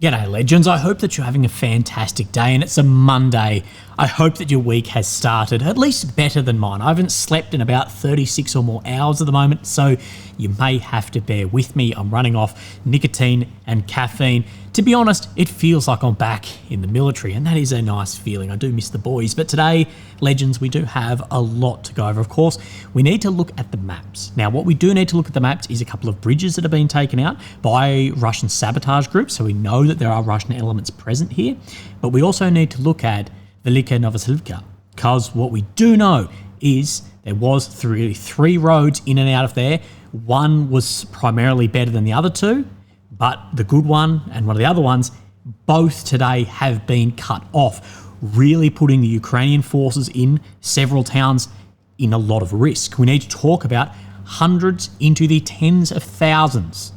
G'day legends, I hope that you're having a fantastic day and it's a Monday. I hope that your week has started at least better than mine. I haven't slept in about 36 or more hours at the moment, so you may have to bear with me. I'm running off nicotine and caffeine. To be honest, it feels like I'm back in the military and that is a nice feeling. I do miss the boys, but today, legends, we do have a lot to go over. Of course, we need to look at the maps. Now, what we do need to look at the maps is a couple of bridges that have been taken out by Russian sabotage groups, so we know that there are Russian elements present here, but we also need to look at Velika Novosilivka, because what we do know is there was three roads in and out of there. One was primarily better than the other two, but the good one and one of the other ones, both today have been cut off, really putting the Ukrainian forces in several towns in a lot of risk. We need to talk about hundreds into the tens of thousands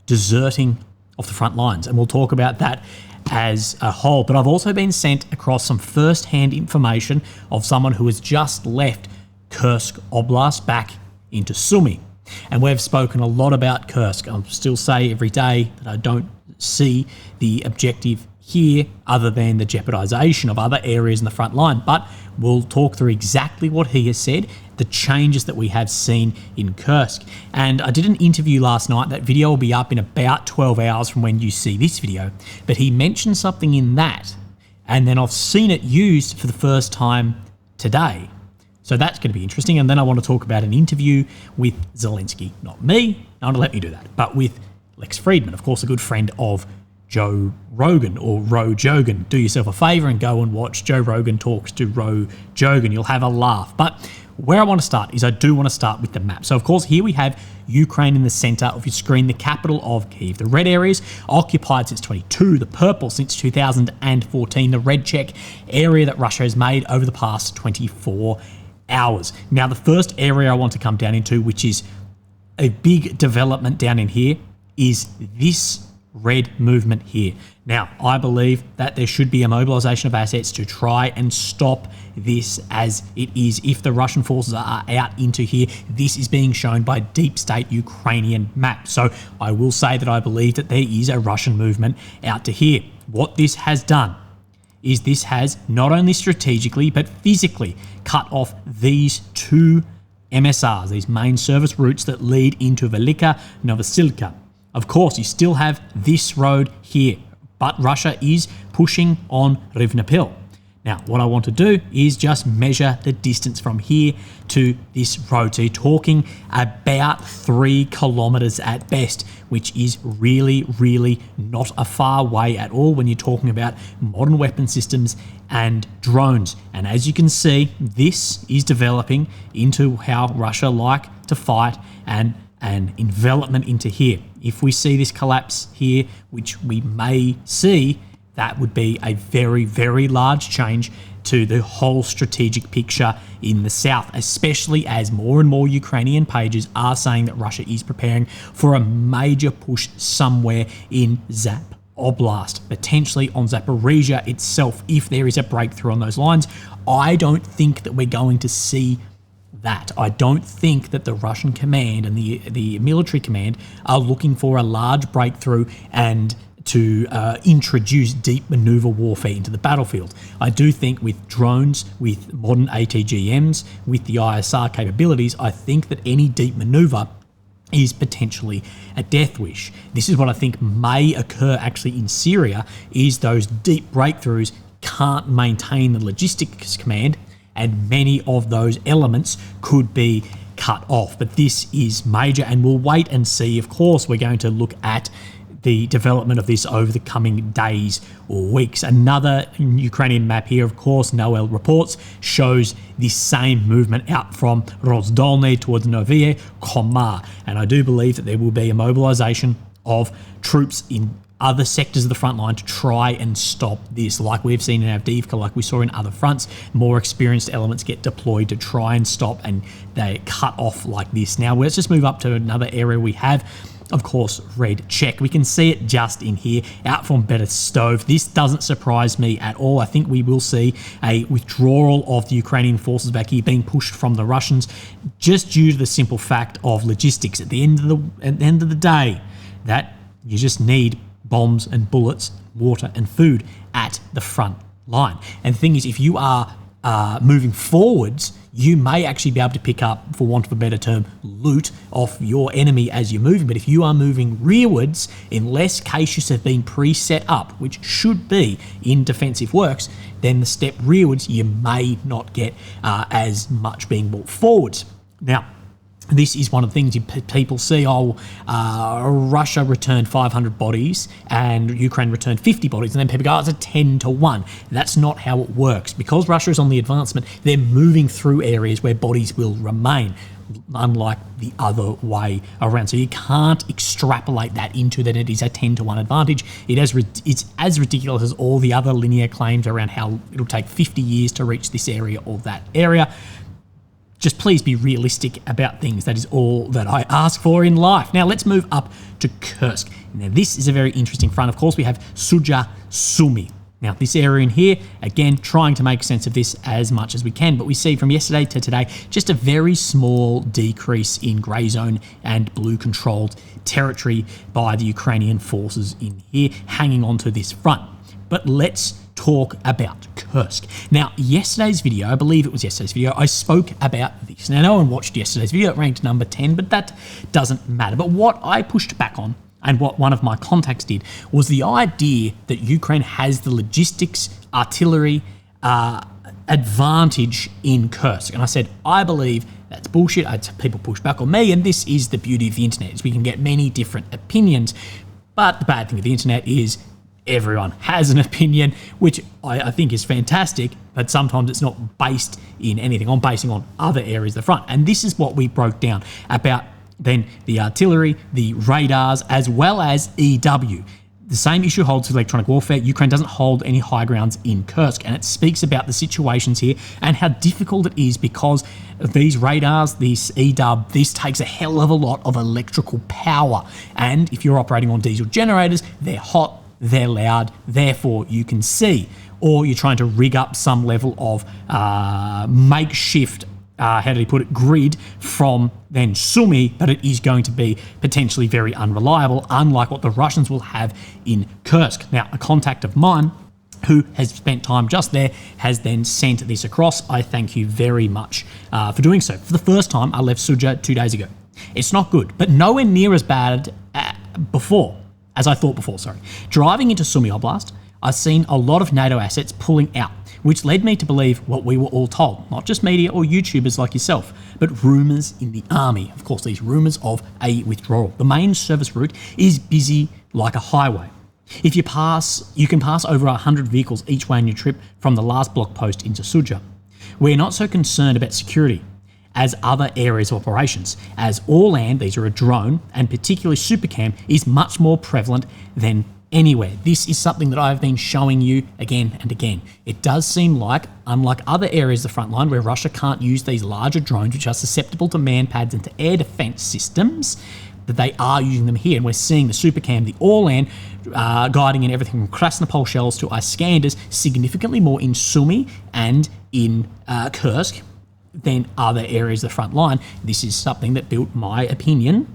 deserting off the front lines, and we'll talk about that as a whole. But I've also been sent across some first-hand information of someone who has just left Kursk Oblast back into Sumy. And we've spoken a lot about Kursk. I'll still say every day that I don't see the objective here other than the jeopardization of other areas in the front line. But we'll talk through exactly what he has said, the changes that we have seen in Kursk. And I did an interview last night. That video will be up in about 12 hours from when you see this video. But he mentioned something in that, and then I've seen it used for the first time today. So that's going to be interesting. And then I want to talk about an interview with Zelenskyy. Not me, no one will let me do that, but with Fridman, of course, a good friend of Joe Rogan, or Ro Jogan. Do yourself a favor and go and watch Joe Rogan Talks to Ro Jogan. You'll have a laugh. But where I want to start is I do want to start with the map. So, of course, here we have Ukraine in the center of your screen, the capital of Kyiv. The red areas occupied since 22, the purple since 2014, the red check area that Russia has made over the past 24 hours. Now, the first area I want to come down into, which is a big development down in here, is this red movement here. Now, I believe that there should be a mobilization of assets to try and stop this as it is. If the Russian forces are out into here, this is being shown by deep state Ukrainian map. So I will say that I believe that there is a Russian movement out to here. What this has done is this has not only strategically but physically cut off these two MSRs, these main service routes that lead into Velika Novosilivka. Of course, you still have this road here, but Russia is pushing on Rivnepil. Now, what I want to do is just measure the distance from here to this road. So you're talking about 3 kilometers at best, which is really, really not a far way at all when you're talking about modern weapon systems and drones. And as you can see, this is developing into how Russia like to fight and an envelopment into here. If we see this collapse here, which we may see, that would be a very, very large change to the whole strategic picture in the south, especially as more and more Ukrainian pages are saying that Russia is preparing for a major push somewhere in Zap Oblast, potentially on Zaporizhia itself, if there is a breakthrough on those lines. I don't think that we're going to see that. I don't think that the Russian command and the military command are looking for a large breakthrough and to introduce deep maneuver warfare into the battlefield. I do think with drones, with modern ATGMs, with the ISR capabilities, I think that any deep maneuver is potentially a death wish. This is what I think may occur actually in Syria, is those deep breakthroughs can't maintain the logistics command, and many of those elements could be cut off. But this is major, and we'll wait and see. Of course, we're going to look at the development of this over the coming days or weeks. Another Ukrainian map here, of course, Noel reports, shows this same movement out from Rozdolny towards Novye Komar. And I do believe that there will be a mobilization of troops in other sectors of the front line to try and stop this, like we've seen in Avdiivka, like we saw in other fronts. More experienced elements get deployed to try and stop, and they cut off like this. Now, let's just move up to another area we have. Of course, red check. We can see it just in here, out from Berestov. This doesn't surprise me at all. I think we will see a withdrawal of the Ukrainian forces back here being pushed from the Russians, just due to the simple fact of logistics. At the end of the day, that you just need bombs and bullets, water and food at the front line. And the thing is, if you are moving forwards, you may actually be able to pick up, for want of a better term, loot off your enemy as you're moving. But if you are moving rearwards, unless caches have been pre-set up, which should be in defensive works, then the step rearwards, you may not get as much being brought forwards. Now, this is one of the things people see, Russia returned 500 bodies and Ukraine returned 50 bodies, and then people go, oh, it's a 10-to-1. That's not how it works. Because Russia is on the advancement, they're moving through areas where bodies will remain, unlike the other way around. So you can't extrapolate that into that it is a 10-to-1 advantage. It's as ridiculous as all the other linear claims around how it'll take 50 years to reach this area or that area. Just please be realistic about things. That is all that I ask for in life. Now let's move up to Kursk. Now this is a very interesting front. Of course, we have Sudzha, Sumy. Now this area in here, again, trying to make sense of this as much as we can, but we see from yesterday to today, just a very small decrease in grey zone and blue controlled territory by the Ukrainian forces in here, hanging on to this front. But let's talk about Kursk. Now, yesterday's video, I believe it was yesterday's video, I spoke about this. Now, no one watched yesterday's video, it ranked number 10, but that doesn't matter. But what I pushed back on, and what one of my contacts did, was the idea that Ukraine has the logistics, artillery advantage in Kursk. And I said, I believe that's bullshit. People push back on me, and this is the beauty of the internet, is we can get many different opinions. But the bad thing with the internet is everyone has an opinion, which I think is fantastic, but sometimes it's not based in anything. I'm basing on other areas of the front. And this is what we broke down about then the artillery, the radars, as well as EW. The same issue holds for electronic warfare. Ukraine doesn't hold any high grounds in Kursk, and it speaks about the situations here and how difficult it is because of these radars, this EW, this takes a hell of a lot of electrical power. And if you're operating on diesel generators, they're hot, they're loud, therefore you can see. Or you're trying to rig up some level of makeshift, how did he put it, grid from then Sumy, but it is going to be potentially very unreliable, unlike what the Russians will have in Kursk. Now, a contact of mine who has spent time just there has then sent this across. I thank you very much for doing so. For the first time, I left Sudzha 2 days ago. It's not good, but nowhere near as bad as I thought before. Driving into Sumy Oblast, I've seen a lot of NATO assets pulling out, which led me to believe what we were all told, not just media or YouTubers like yourself, but rumours in the army. Of course, these rumours of a withdrawal. The main service route is busy like a highway. If you can pass over 100 vehicles each way on your trip from the last block post into Sudzha. We're not so concerned about security as other areas of operations, as all land, these are a drone, and particularly Supercam, is much more prevalent than anywhere. This is something that I've been showing you again and again. It does seem like, unlike other areas of the front line where Russia can't use these larger drones which are susceptible to manpads and to air defense systems, that they are using them here. And we're seeing the Supercam, the all-land, guiding in everything from Krasnopol shells to Iskanders, significantly more in Sumy and in Kursk than other areas of the front line. This is something that built my opinion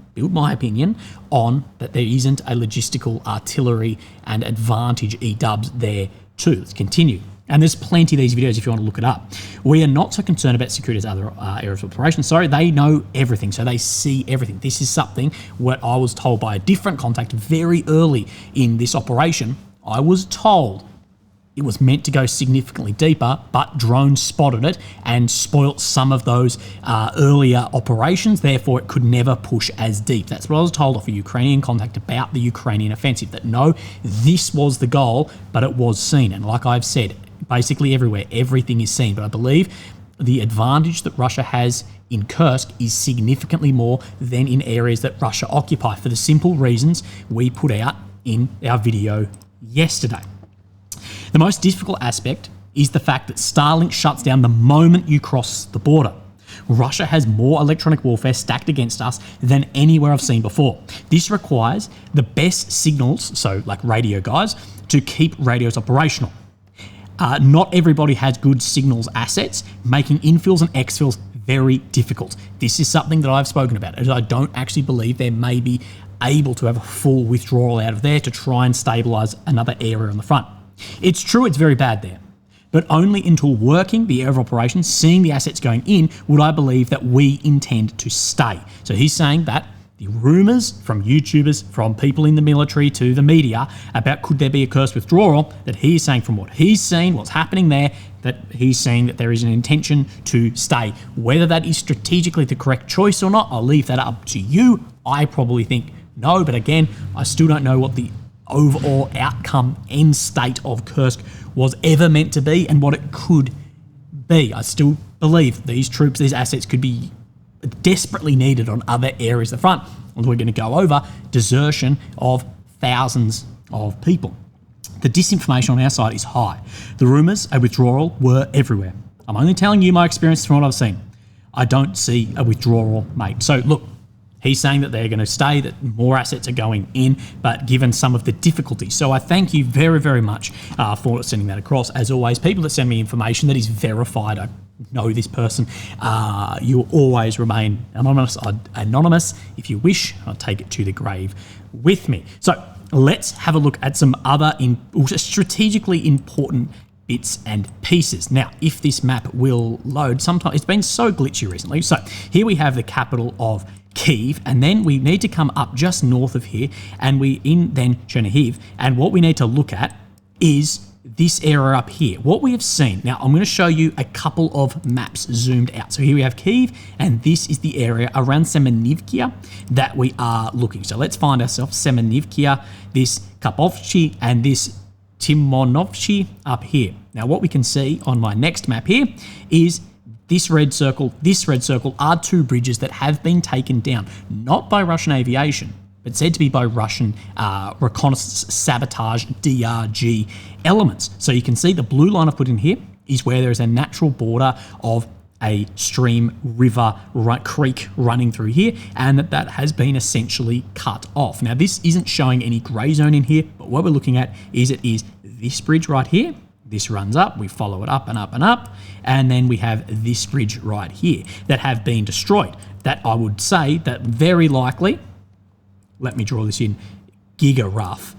on that there isn't a logistical artillery and advantage EWs there too. Let's continue. And there's plenty of these videos if you want to look it up. We are not so concerned about security as other areas of operations. They know everything, so they see everything. This is something what I was told by a different contact very early in this operation. I was told it was meant to go significantly deeper, but drones spotted it and spoilt some of those earlier operations. Therefore, it could never push as deep. That's what I was told off a Ukrainian contact about the Ukrainian offensive, that no, this was the goal, but it was seen. And like I've said, basically everywhere, everything is seen. But I believe the advantage that Russia has in Kursk is significantly more than in areas that Russia occupy, for the simple reasons we put out in our video yesterday. The most difficult aspect is the fact that Starlink shuts down the moment you cross the border. Russia has more electronic warfare stacked against us than anywhere I've seen before. This requires the best signals, so like radio guys, to keep radios operational. Not everybody has good signals assets, making infills and exfills very difficult. This is something that I've spoken about, as I don't actually believe there may be able to have a full withdrawal out of there to try and stabilise another area on the front. It's true it's very bad there, but only until working the area of operations, seeing the assets going in, would I believe that we intend to stay. So he's saying that the rumours from YouTubers, from people in the military to the media about could there be a Kursk withdrawal, that he is saying from what he's seen, what's happening there, that he's saying that there is an intention to stay. Whether that is strategically the correct choice or not, I'll leave that up to you. I probably think no, but again, I still don't know what the overall outcome, end state of Kursk was ever meant to be and what it could be. I still believe these troops, these assets could be desperately needed on other areas of the front. And we're going to go over desertion of thousands of people. The disinformation on our side is high. The rumours of withdrawal were everywhere. I'm only telling you my experience from what I've seen. I don't see a withdrawal made. So look, he's saying that they're going to stay, that more assets are going in, but given some of the difficulties. So I thank you very, very much for sending that across. As always, people that send me information that is verified, I know this person, you will always remain anonymous. If you wish, I'll take it to the grave with me. So let's have a look at some other strategically important bits and pieces. Now, if this map will load, sometimes it's been so glitchy recently. So here we have the capital of Kyiv, and then we need to come up just north of here, and we in then Chernihiv, and what we need to look at is this area up here. What we have seen, now I'm going to show you a couple of maps zoomed out. So here we have Kyiv, and this is the area around Semenivka that we are looking. So let's find ourselves Semenivka, this Kapovchi, and this Timonovchi up here. Now what we can see on my next map here is this red circle are two bridges that have been taken down, not by Russian aviation, but said to be by Russian reconnaissance, sabotage, DRG elements. So you can see the blue line I've put in here is where there is a natural border of a stream, river, creek running through here, and that has been essentially cut off. Now this isn't showing any grey zone in here, but what we're looking at is it is this bridge right here. This runs up, we follow it up and up and up, and then we have this bridge right here that have been destroyed. That I would say that very likely, let me draw this in giga rough,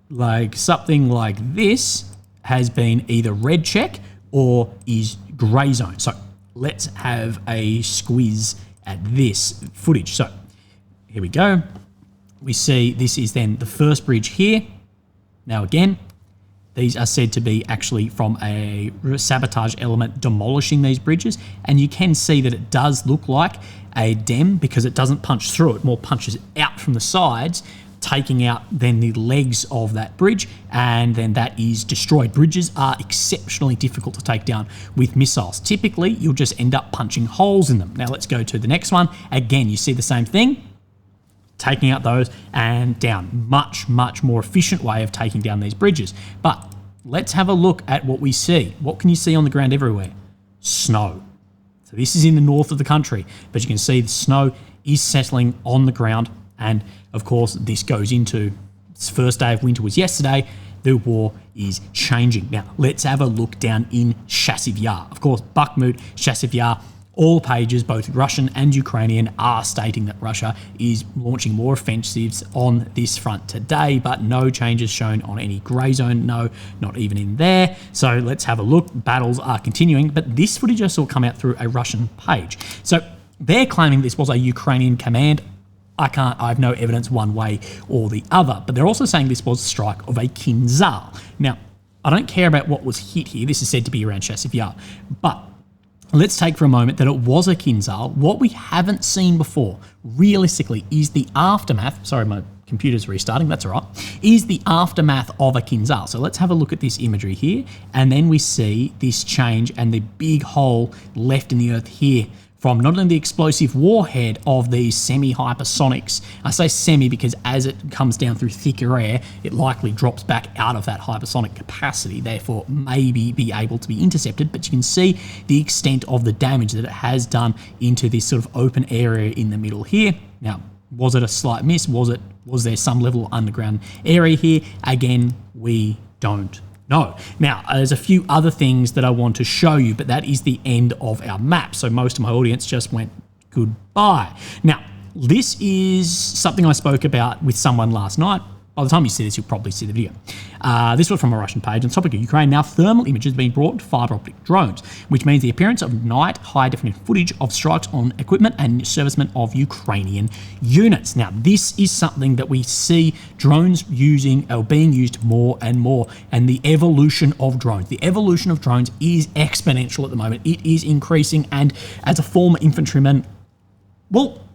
like something like this has been either red check or is grey zone. So let's have a squeeze at this footage. So here we go. We see this is then the first bridge here. Now again, these are said to be actually from a sabotage element demolishing these bridges, and you can see that it does look like a dem because it doesn't punch through it, more punches out from the sides, taking out then the legs of that bridge, and then that is destroyed. Bridges are exceptionally difficult to take down with missiles. Typically, you'll just end up punching holes in them. Now let's go to the next one. Again, you see the same thing. Taking out those and down. Much, much more efficient way of taking down these bridges. But let's have a look at what we see. What can you see on the ground everywhere? Snow. So this is in the north of the country, but you can see the snow is settling on the ground. And of course, this goes into its first day of winter was yesterday. The war is changing. Now, let's have a look down in Chasiv Yar. Of course, Bakhmut, Chasiv Yar, all pages, both Russian and Ukrainian, are stating that Russia is launching more offensives on this front today, but no changes shown on any grey zone, no, not even in there. So let's have a look. Battles are continuing, but this footage I saw come out through a Russian page. So they're claiming this was a Ukrainian command. I have no evidence one way or the other, but they're also saying this was a strike of a Kinzhal. Now, I don't care about what was hit here. This is said to be around Chasiv Yar, but let's take for a moment that it was a Kinzhal. What we haven't seen before, realistically, is the aftermath. Sorry, my computer's restarting, that's all right. Is the aftermath of a Kinzhal. So let's have a look at this imagery here, and then we see this change and the big hole left in the earth here from not only the explosive warhead of these semi-hypersonics. I say semi because as it comes down through thicker air, it likely drops back out of that hypersonic capacity, therefore maybe be able to be intercepted, but you can see the extent of the damage that it has done into this sort of open area in the middle here. Now, was it a slight miss? Was there some level of underground area here? Again, we don't know. Now, there's a few other things that I want to show you, but that is the end of our map. So most of my audience just went goodbye. Now, this is something I spoke about with someone last night. By the time you see this, you'll probably see the video. This was from a Russian page on the topic of Ukraine. Now, thermal images being brought to fibre optic drones, which means the appearance of night high-definition footage of strikes on equipment and servicemen of Ukrainian units. Now, this is something that we see drones using or being used more and more, and the evolution of drones. The evolution of drones is exponential at the moment. It is increasing, and as a former infantryman, well,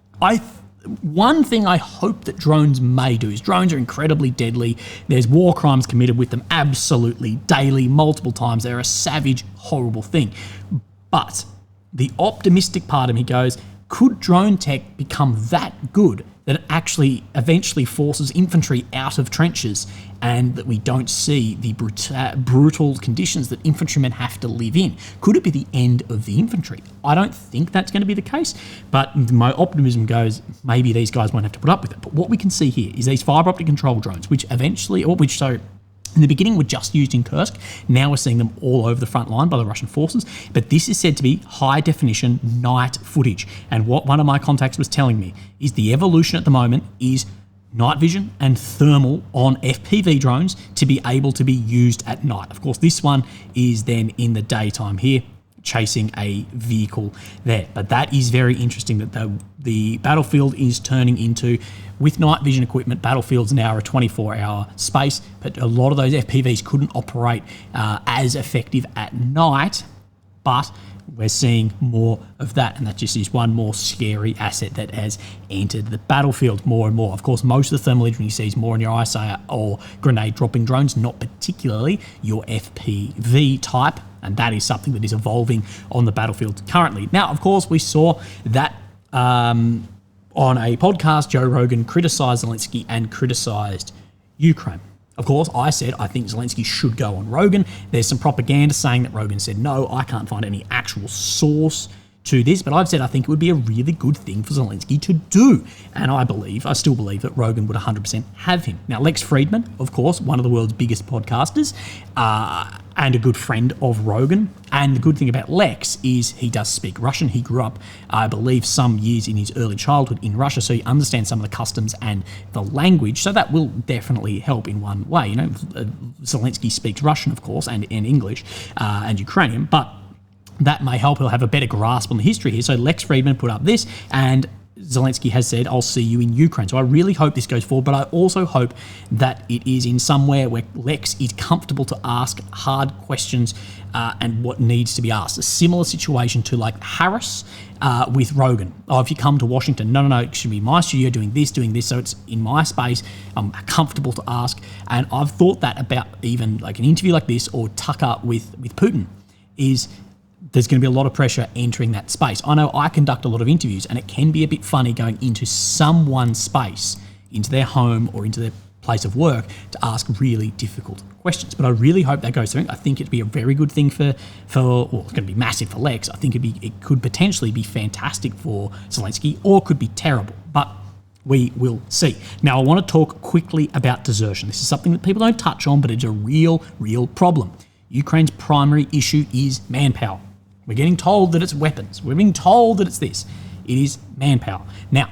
one thing I hope that drones may do is drones are incredibly deadly. There's war crimes committed with them absolutely daily, multiple times. They're a savage, horrible thing. But the optimistic part of me goes, could drone tech become that good that it actually eventually forces infantry out of trenches and that we don't see the brutal conditions that infantrymen have to live in? Could it be the end of the infantry? I don't think that's going to be the case, but my optimism goes, maybe these guys won't have to put up with it. But what we can see here is these fibre optic control drones, in the beginning were just used in Kursk. Now we're seeing them all over the front line by the Russian forces. But this is said to be high definition night footage. And what one of my contacts was telling me is the evolution at the moment is night vision and thermal on FPV drones to be able to be used at night. Of course, this one is then in the daytime here, chasing a vehicle there. But that is very interesting that the battlefield is turning into, with night vision equipment, battlefields now are a 24-hour space, but a lot of those FPVs couldn't operate as effective at night, but we're seeing more of that, and that just is one more scary asset that has entered the battlefield more and more. Of course, most of the thermal imaging you see is more on your ISA or grenade-dropping drones, not particularly your FPV type, and that is something that is evolving on the battlefield currently. Now, of course, we saw that on a podcast, Joe Rogan criticised Zelenskyy and criticised Ukraine. Of course, I said I think Zelenskyy should go on Rogan. There's some propaganda saying that Rogan said no. I can't find any actual source to this, but I've said I think it would be a really good thing for Zelenskyy to do. And I still believe that Rogan would 100% have him. Now, Lex Fridman, of course, one of the world's biggest podcasters, and a good friend of Rogan. And the good thing about Lex is he does speak Russian. He grew up, I believe, some years in his early childhood in Russia, so he understands some of the customs and the language. So that will definitely help in one way. You know, Zelenskyy speaks Russian, of course, and English and Ukrainian, but that may help. He'll have a better grasp on the history here. So Lex Fridman put up this, and Zelenskyy has said, I'll see you in Ukraine. So I really hope this goes forward, but I also hope that it is in somewhere where Lex is comfortable to ask hard questions and what needs to be asked. A similar situation to like Harris with Rogan. Oh, if you come to Washington, no, it should be my studio doing this, so it's in my space. I'm comfortable to ask. And I've thought that about even like an interview like this or Tucker with Putin is there's going to be a lot of pressure entering that space. I know I conduct a lot of interviews, and it can be a bit funny going into someone's space, into their home or into their place of work to ask really difficult questions. But I really hope that goes through. I think it'd be a very good thing for it's going to be massive for Lex. I think it could potentially be fantastic for Zelenskyy, or could be terrible. But we will see. Now, I want to talk quickly about desertion. This is something that people don't touch on, but it's a real problem. Ukraine's primary issue is manpower. We're getting told that it's weapons. We're being told that it's this. It is manpower. Now,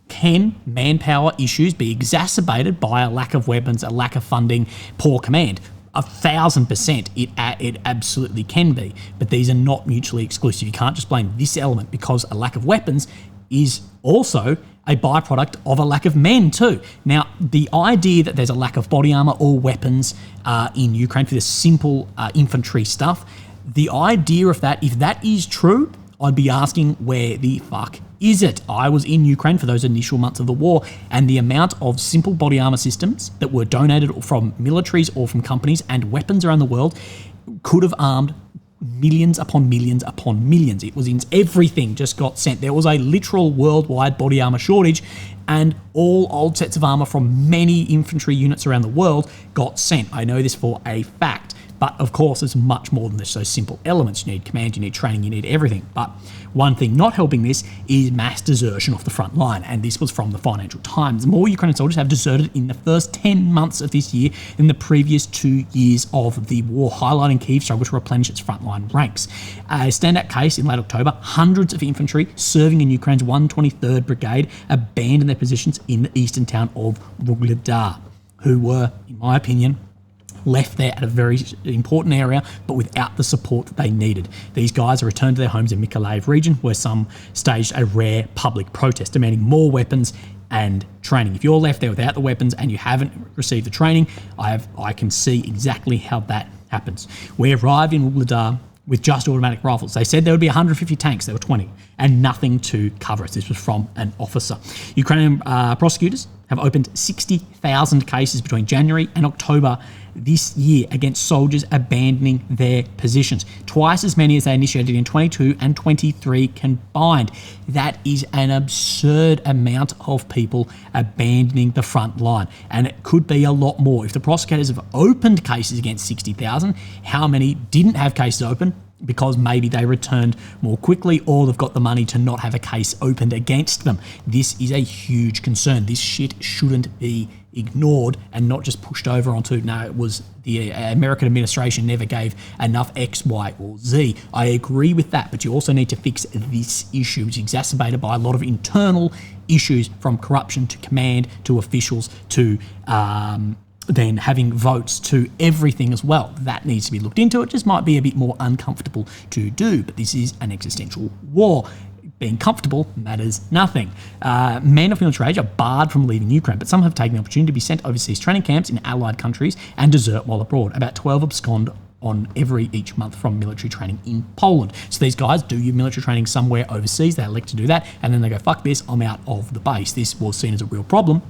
can manpower issues be exacerbated by a lack of weapons, a lack of funding, poor command? 1,000% it absolutely can be, but these are not mutually exclusive. You can't just blame this element, because a lack of weapons is also a byproduct of a lack of men too. Now, the idea that there's a lack of body armour or weapons in Ukraine for the simple infantry stuff, the idea of that, if that is true, I'd be asking, where the fuck is it? I was in Ukraine for those initial months of the war, and the amount of simple body armour systems that were donated from militaries or from companies and weapons around the world could have armed millions upon millions upon millions. It was in everything just got sent. There was a literal worldwide body armour shortage, and all old sets of armour from many infantry units around the world got sent. I know this for a fact. But of course, it's much more than just those simple elements. You need command, you need training, you need everything. But one thing not helping this is mass desertion off the front line, and this was from the Financial Times. More Ukrainian soldiers have deserted in the first 10 months of this year than the previous 2 years of the war, highlighting Kyiv's struggle to replenish its frontline ranks. A standout case in late October, hundreds of infantry serving in Ukraine's 123rd Brigade abandoned their positions in the eastern town of Vuhledar, who were, in my opinion, left there at a very important area, but without the support that they needed. These guys are returned to their homes in Mykolaiv region, where some staged a rare public protest demanding more weapons and training. If you're left there without the weapons and you haven't received the training, I can see exactly how that happens. We arrived in Vuhledar with just automatic rifles. They said there would be 150 tanks, there were 20, and nothing to cover us. This was from an officer. Ukrainian prosecutors have opened 60,000 cases between January and October this year against soldiers abandoning their positions. Twice as many as they initiated in 22 and 23 combined. That is an absurd amount of people abandoning the front line, and it could be a lot more. If the prosecutors have opened cases against 60,000, how many didn't have cases open because maybe they returned more quickly, or they've got the money to not have a case opened against them? This is a huge concern. This shit shouldn't be ignored and not just pushed over onto, no, it was the American administration never gave enough X, Y, or Z. I agree with that, but you also need to fix this issue, which is exacerbated by a lot of internal issues, from corruption to command to officials to then having votes to everything as well. That needs to be looked into. It just might be a bit more uncomfortable to do, but this is an existential war. Being comfortable matters nothing. Men of military age are barred from leaving Ukraine, but some have taken the opportunity to be sent overseas training camps in allied countries and desert while abroad. About 12 abscond on each month from military training in Poland. So these guys do your military training somewhere overseas. They elect to do that, and then they go, fuck this, I'm out of the base. This was seen as a real problem.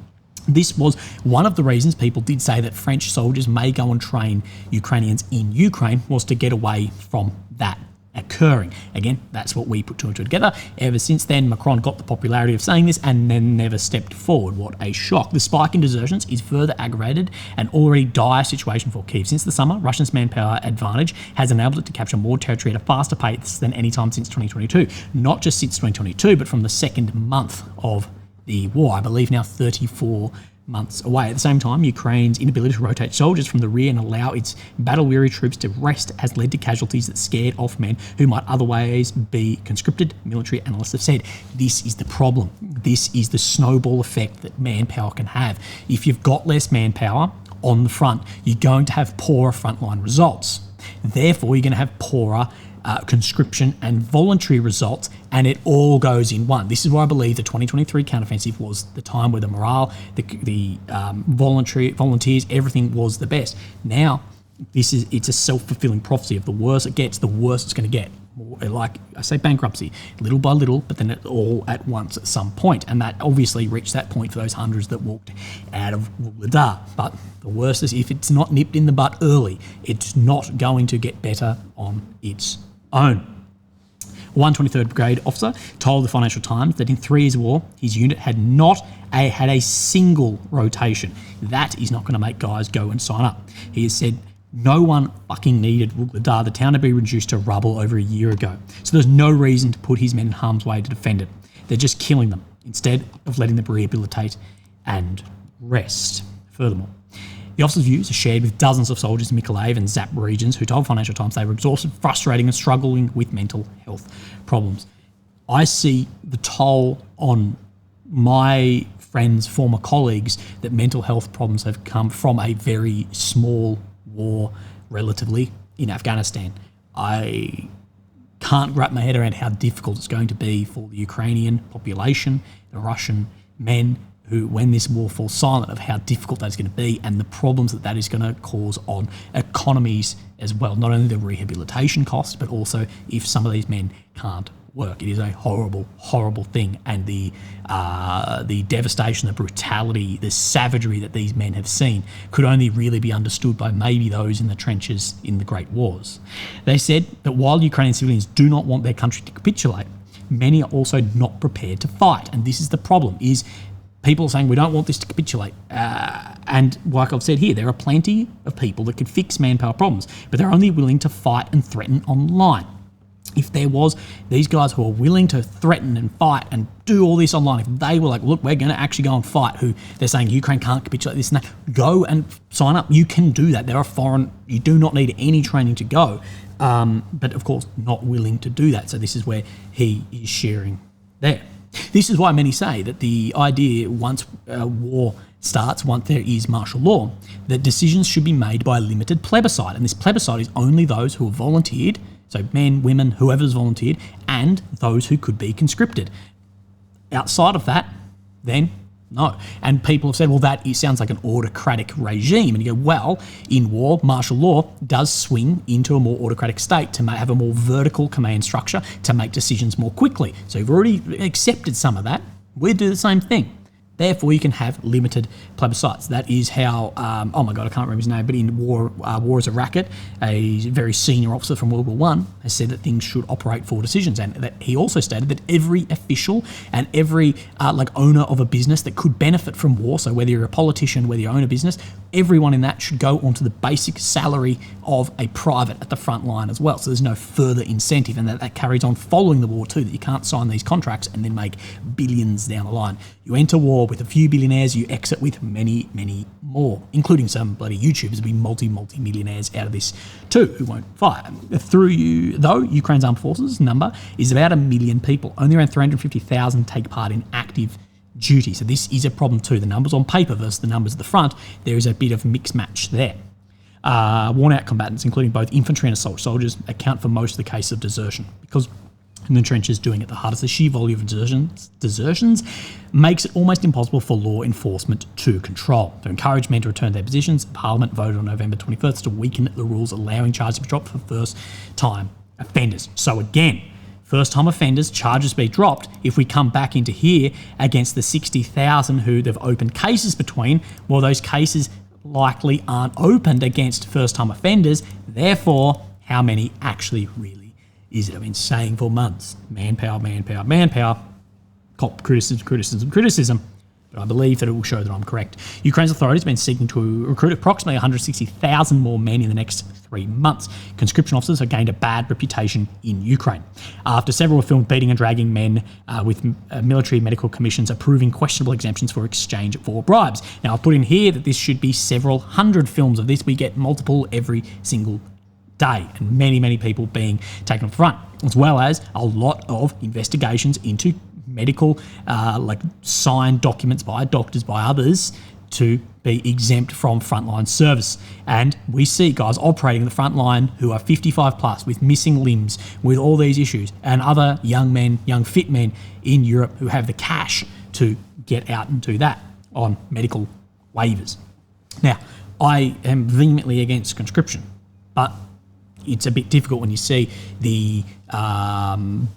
This was one of the reasons people did say that French soldiers may go and train Ukrainians in Ukraine, was to get away from that occurring. Again, that's what we put two and two together. Ever since then, Macron got the popularity of saying this and then never stepped forward. What a shock. The spike in desertions is further aggravated an already dire situation for Kyiv. Since the summer, Russia's manpower advantage has enabled it to capture more territory at a faster pace than any time since 2022. Not just since 2022, but from the second month of the war. I believe now 34 months away. At the same time, Ukraine's inability to rotate soldiers from the rear and allow its battle-weary troops to rest has led to casualties that scared off men who might otherwise be conscripted. Military analysts have said this is the problem. This is the snowball effect that manpower can have. If you've got less manpower on the front, you're going to have poorer frontline results. Therefore, you're going to have poorer conscription and voluntary results, and it all goes in one. This is why I believe the 2023 counteroffensive was the time where the morale, the volunteers, everything was the best. Now, it's a self-fulfilling prophecy. Of the worse it gets, the worse it's going to get. More, like I say, bankruptcy, little by little, but then it all at once at some point. And that obviously reached that point for those hundreds that walked out of Vuhledar. But the worst is, if it's not nipped in the butt early, it's not going to get better on its own. 123rd Brigade officer told the Financial Times that in 3 years of war, his unit had not had a single rotation. That is not going to make guys go and sign up. He has said no one fucking needed Vuhledar. The town had been reduced to rubble over a year ago. So there's no reason to put his men in harm's way to defend it. They're just killing them instead of letting them rehabilitate and rest. Furthermore, the officer's views are shared with dozens of soldiers in Mykolaiv and Zap regions who told Financial Times they were exhausted, frustrating and struggling with mental health problems. I see the toll on my friends, former colleagues, that mental health problems have come from a very small war, relatively, in Afghanistan. I can't wrap my head around how difficult it's going to be for the Ukrainian population, the Russian men, who, when this war falls silent, of how difficult that's going to be and the problems that is going to cause on economies as well. Not only the rehabilitation costs, but also if some of these men can't work. It is a horrible, horrible thing. And the devastation, the brutality, the savagery that these men have seen could only really be understood by maybe those in the trenches in the Great Wars. They said that while Ukrainian civilians do not want their country to capitulate, many are also not prepared to fight. And this is the problem, is people are saying we don't want this to capitulate. And like I've said here, there are plenty of people that could fix manpower problems, but they're only willing to fight and threaten online. If there was these guys who are willing to threaten and fight and do all this online, if they were like, look, we're going to actually go and fight, who they're saying Ukraine can't capitulate this and that, go and sign up. You can do that. There are foreign, you do not need any training to go. But of course, not willing to do that. So this is where he is sharing there. This is why many say that the idea, once war starts, once there is martial law, that decisions should be made by a limited plebiscite. And this plebiscite is only those who have volunteered, so men, women, whoever's volunteered, and those who could be conscripted. Outside of that, then no. And people have said, well, that sounds like an autocratic regime. And you go, well, in war, martial law does swing into a more autocratic state to have a more vertical command structure to make decisions more quickly. So you've already accepted some of that. We do the same thing. Therefore, you can have limited plebiscites. That is how, oh my God, I can't remember his name, but in War is a Racket, a very senior officer from World War I has said that things should operate for decisions. And that he also stated that every official and every owner of a business that could benefit from war, so whether you're a politician, whether you own a business, everyone in that should go onto the basic salary of a private at the front line as well. So there's no further incentive, and that carries on following the war too, that you can't sign these contracts and then make billions down the line. You enter war with a few billionaires, you exit with many, many more, including some bloody YouTubers will be multi-millionaires out of this too, who won't fight. Though Ukraine's armed forces number is about 1 million people, only around 350,000 take part in active duty. So this is a problem too. The numbers on paper versus the numbers at the front, there is a bit of a mixed match there. Worn out combatants, including both infantry and assault soldiers, account for most of the case of desertion, because in the trenches doing it the hardest. The sheer volume of desertions makes it almost impossible for law enforcement to control. To encourage men to return to their positions, Parliament voted on November 21st to weaken the rules allowing charges to be dropped for first-time offenders. So again, first-time offenders, charges be dropped. If we come back into here against the 60,000 who they've opened cases between, well, those cases likely aren't opened against first-time offenders. Therefore, how many actually really is it? I've been saying for months, manpower, cop criticism, but I believe that it will show that I'm correct. Ukraine's authorities have been seeking to recruit approximately 160,000 more men in the next 3 months. Conscription officers have gained a bad reputation in Ukraine after several were filmed beating and dragging men with military medical commissions approving questionable exemptions for exchange for bribes. Now, I've put in here that this should be several hundred films of this. We get multiple every single day, and many people being taken up front, as well as a lot of investigations into medical signed documents by doctors, by others, to be exempt from frontline service. And we see guys operating in the front line who are 55 plus with missing limbs, with all these issues, and other young men, young fit men in Europe who have the cash to get out and do that on medical waivers. Now, I am vehemently against conscription, but it's a bit difficult when you see the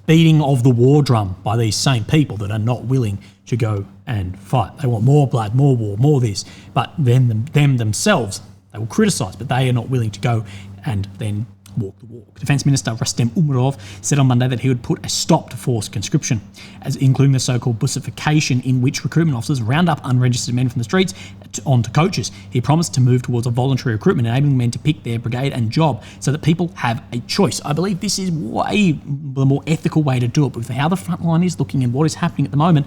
beating of the war drum by these same people that are not willing to go and fight. They want more blood, more war, more this, but then them themselves, they will criticise, but they are not willing to go and then walk the walk. Defence Minister Rustem Umerov said on Monday that he would put a stop to forced conscription, as including the so-called bussification, in which recruitment officers round up unregistered men from the streets onto coaches. He promised to move towards a voluntary recruitment, enabling men to pick their brigade and job so that people have a choice. I believe this is way the more ethical way to do it, but with how the front line is looking and what is happening at the moment,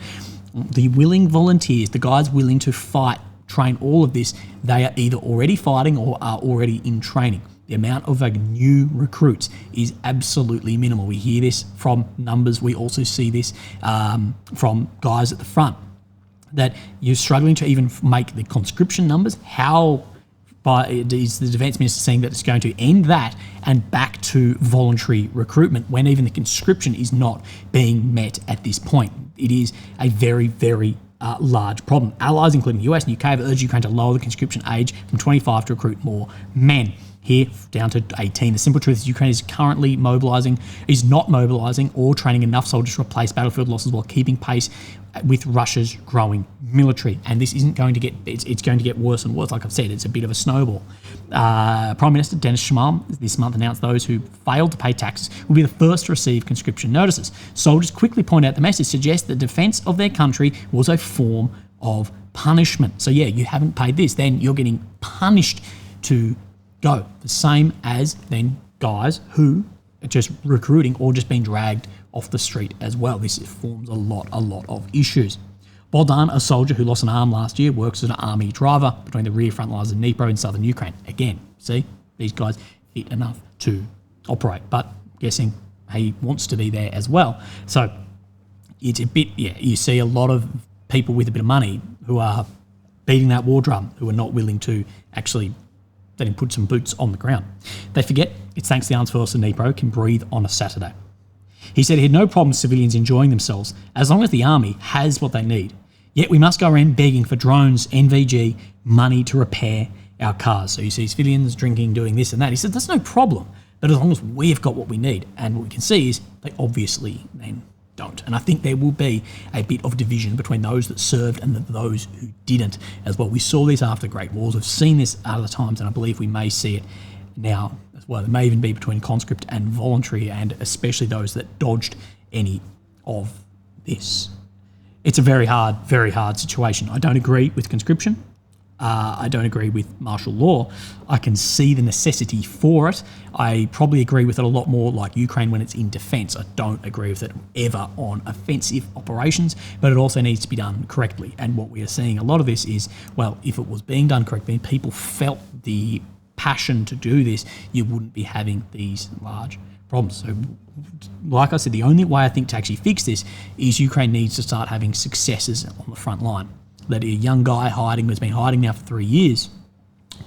the willing volunteers, the guys willing to fight, train, all of this, they are either already fighting or are already in training. The amount of new recruits is absolutely minimal. We hear this from numbers. We also see this from guys at the front, that you're struggling to even make the conscription numbers. How is the Defence Minister saying that it's going to end that and back to voluntary recruitment when even the conscription is not being met at this point? It is a very, very large problem. Allies, including the US and UK, have urged Ukraine to lower the conscription age from 25 to recruit more men. Here, down to 18. The simple truth is Ukraine is currently not mobilising or training enough soldiers to replace battlefield losses while keeping pace with Russia's growing military. And this isn't going to get, it's going to get worse and worse. Like I've said, it's a bit of a snowball. Prime Minister Denis Shmyhal this month announced those who failed to pay taxes will be the first to receive conscription notices. Soldiers quickly point out the message suggests the defence of their country was a form of punishment. So yeah, you haven't paid this, then you're getting punished to go. The same as then guys who are just recruiting or just being dragged off the street as well. This forms a lot of issues. Bogdan, a soldier who lost an arm last year, works as an army driver between the rear front lines of Dnipro in southern Ukraine. Again, see, these guys fit enough to operate, but guessing he wants to be there as well. So it's a bit, yeah, you see a lot of people with a bit of money who are beating that war drum, who are not willing to actually then put some boots on the ground. They forget it's thanks to the armed force of Dnipro can breathe on a Saturday. He said he had no problem with civilians enjoying themselves as long as the army has what they need. Yet we must go around begging for drones, NVG, money to repair our cars. So you see civilians drinking, doing this and that. He said that's no problem, but as long as we've got what we need. And what we can see is they obviously then don't. And I think there will be a bit of division between those that served and those who didn't as well. We saw this after Great Wars. We've seen this other times, and I believe we may see it now as well. It may even be between conscript and voluntary, and especially those that dodged any of this. It's a very hard situation. I don't agree with conscription. I don't agree with martial law. I can see the necessity for it. I probably agree with it a lot more like Ukraine when it's in defence. I don't agree with it ever on offensive operations, but it also needs to be done correctly. And what we are seeing a lot of this is, well, if it was being done correctly, people felt the passion to do this, you wouldn't be having these large problems. So like I said, the only way I think to actually fix this is Ukraine needs to start having successes on the front line. That a young guy hiding, who's been hiding now for 3 years,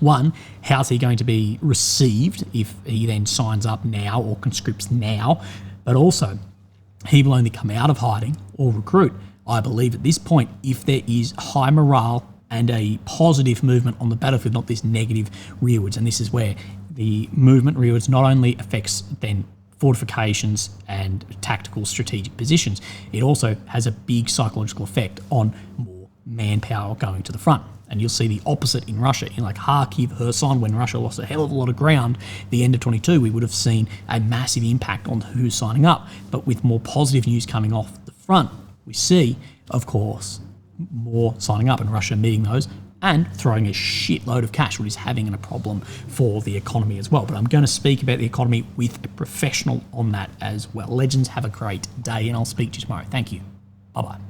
one, how's he going to be received if he then signs up now or conscripts now? But also, he will only come out of hiding or recruit, I believe at this point, if there is high morale and a positive movement on the battlefield, not this negative rearwards. And this is where the movement rearwards not only affects then fortifications and tactical strategic positions, it also has a big psychological effect on more manpower going to the front. And you'll see the opposite in Russia. In like Kharkiv, Kherson, when Russia lost a hell of a lot of ground, the end of 22, we would have seen a massive impact on who's signing up. But with more positive news coming off the front, we see, of course, more signing up and Russia meeting those and throwing a shitload of cash, which is having a problem for the economy as well. But I'm going to speak about the economy with a professional on that as well. Legends, have a great day, and I'll speak to you tomorrow. Thank you. Bye-bye.